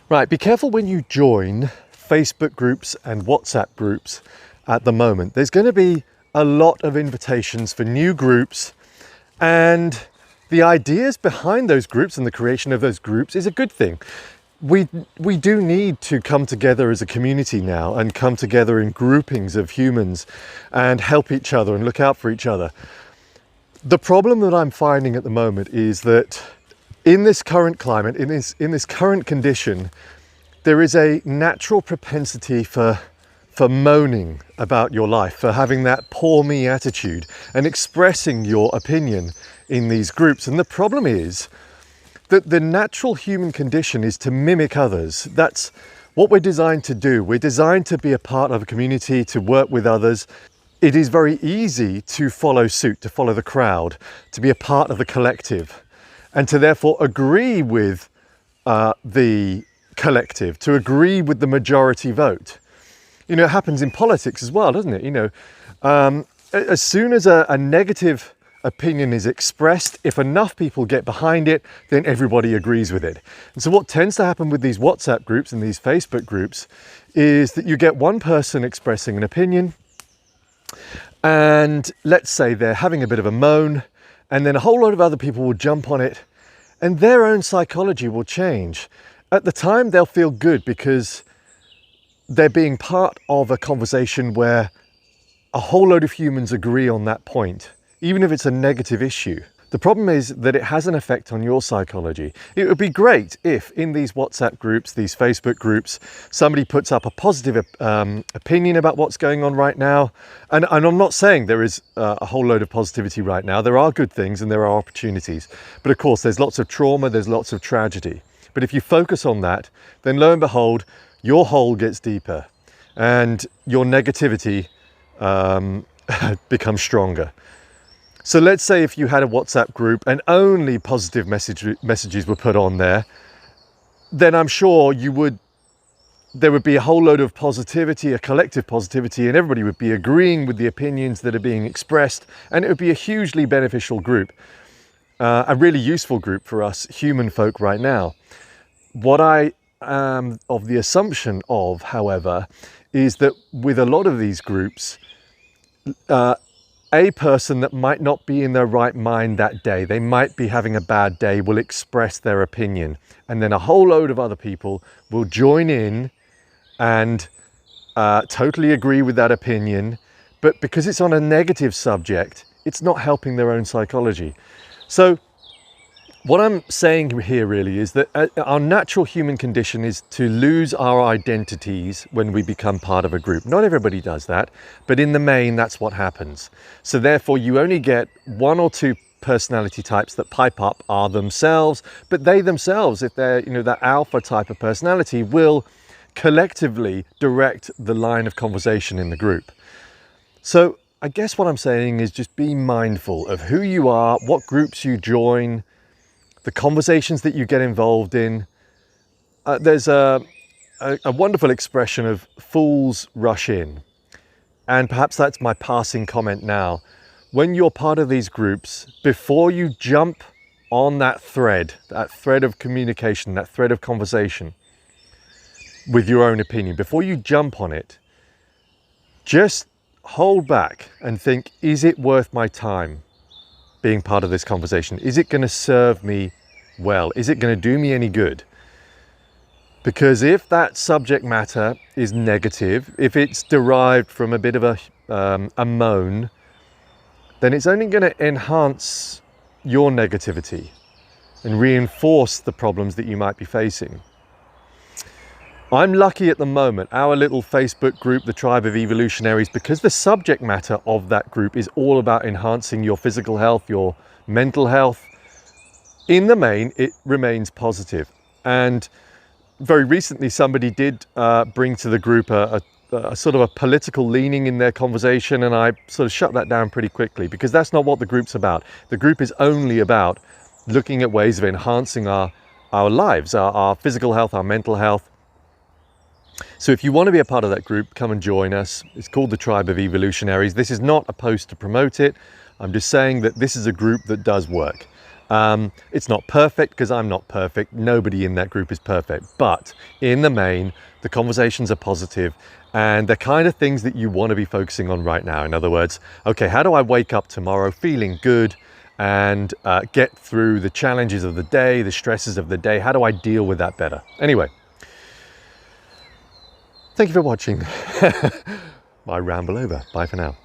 Right, be careful when you join Facebook groups and WhatsApp groups at the moment. There's going to be a lot of invitations for new groups, and the ideas behind those groups and the creation of those groups is a good thing. We do need to come together as a community now and come together in groupings of humans and help each other and look out for each other. The problem that I'm finding at the moment is that in this current climate, in this current condition, there is a natural propensity for moaning about your life, for having that poor me attitude and expressing your opinion in these groups. And the problem is that the natural human condition is to mimic others. That's what we're designed to do. We're designed to be a part of a community, to work with others. It is very easy to follow suit, to follow the crowd, to be a part of the collective, and to therefore agree with the collective, to agree with the majority vote. You know, it happens in politics as well, doesn't it? You know, as soon as a negative opinion is expressed, if enough people get behind it, then everybody agrees with it. And so what tends to happen with these WhatsApp groups and these Facebook groups is that you get one person expressing an opinion, and let's say they're having a bit of a moan, and then a whole lot of other people will jump on it, and their own psychology will change. At the time, they'll feel good because they're being part of a conversation where a whole load of humans agree on that point, even if it's a negative issue. The problem is that it has an effect on your psychology. It would be great if in these WhatsApp groups, these Facebook groups, somebody puts up a positive opinion about what's going on right now. And I'm not saying there is a whole load of positivity right now. There are good things and there are opportunities. But of course, there's lots of trauma, there's lots of tragedy. But if you focus on that, then lo and behold, your hole gets deeper and your negativity becomes stronger. So let's say if you had a WhatsApp group and only positive messages were put on there, then I'm sure there would be a whole load of positivity, a collective positivity, and everybody would be agreeing with the opinions that are being expressed, and it would be a hugely beneficial group, a really useful group for us human folk right now. What I am of the assumption of, however, is that with a lot of these groups, a person that might not be in their right mind that day, they might be having a bad day, will express their opinion. And then a whole load of other people will join in and totally agree with that opinion. But because it's on a negative subject, it's not helping their own psychology. So what I'm saying here really is that our natural human condition is to lose our identities when we become part of a group. Not everybody does that, but in the main, that's what happens. So therefore, you only get one or two personality types that pipe up are themselves, but they themselves, if they're, you know, that alpha type of personality, will collectively direct the line of conversation in the group. So I guess what I'm saying is just be mindful of who you are, what groups you join, the conversations that you get involved in. There's a wonderful expression of fools rush in. And perhaps that's my passing comment now. When you're part of these groups, before you jump on that thread of communication, that thread of conversation with your own opinion, before you jump on it, just hold back and think, is it worth my time being part of this conversation? Is it going to serve me well? Is it going to do me any good? Because if that subject matter is negative, if it's derived from a bit of a moan, then it's only going to enhance your negativity and reinforce the problems that you might be facing. I'm lucky at the moment, our little Facebook group, the Tribe of Evolutionaries, because the subject matter of that group is all about enhancing your physical health, your mental health. In the main, it remains positive. And very recently, somebody did bring to the group a sort of a political leaning in their conversation, and I sort of shut that down pretty quickly, because that's not what the group's about. The group is only about looking at ways of enhancing our lives, our physical health, our mental health. So if you want to be a part of that group, come and join us. It's called the Tribe of Evolutionaries. This is not a post to promote it. I'm just saying that this is a group that does work. It's not perfect because I'm not perfect. Nobody in that group is perfect. But in the main, the conversations are positive and the kind of things that you want to be focusing on right now. In other words, okay, how do I wake up tomorrow feeling good and get through the challenges of the day, the stresses of the day? How do I deal with that better? Anyway, thank you for watching. My ramble over. Bye for now.